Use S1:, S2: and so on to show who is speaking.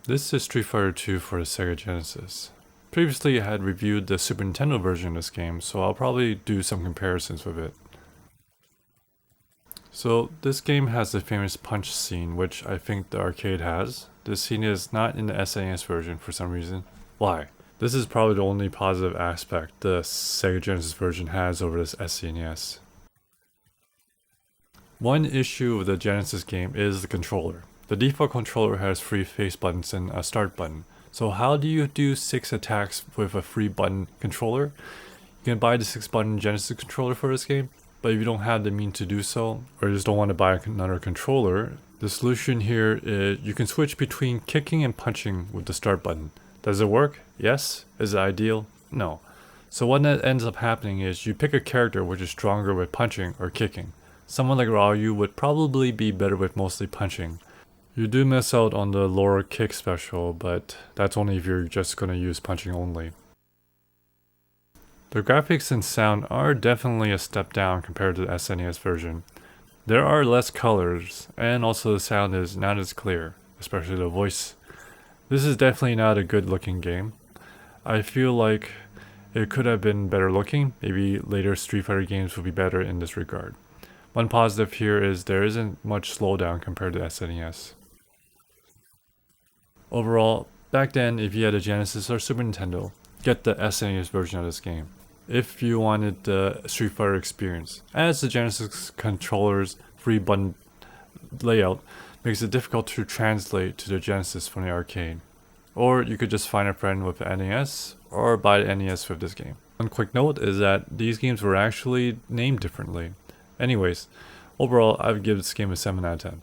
S1: This is Street Fighter 2 for the Sega Genesis. Previously I had reviewed the Super Nintendo version of this game, so I'll probably do some comparisons with it. So this game has the famous punch scene, which I think the arcade has. This scene is not in the SNES version for some reason. Why? This is probably the only positive aspect the Sega Genesis version has over this SNES. One issue with the Genesis game is the controller. The default controller has 3 face buttons and a start button. So how do you do 6 attacks with a 3 button controller? You can buy the 6 button Genesis controller for this game, but if you don't have the means to do so, or you just don't want to buy another controller, the solution here is you can switch between kicking and punching with the start button. Does it work? Yes. Is it ideal? No. So what ends up happening is you pick a character which is stronger with punching or kicking. Someone like Ryu would probably be better with mostly punching. You do miss out on the lower kick special, but that's only if you're just gonna use punching only. The graphics and sound are definitely a step down compared to the SNES version. There are less colors, and also the sound is not as clear, especially the voice. This is definitely not a good looking game. I feel like it could have been better looking. Maybe later Street Fighter games will be better in this regard. One positive here is there isn't much slowdown compared to SNES. Overall, back then if you had a Genesis or Super Nintendo, get the SNES version of this game. If you wanted the Street Fighter experience, as the Genesis controller's 3 button layout makes it difficult to translate to the Genesis from the arcade. Or you could just find a friend with the NES, or buy the NES with this game. One quick note is that these games were actually named differently. Anyways, overall I would give this game a 7 out of 10.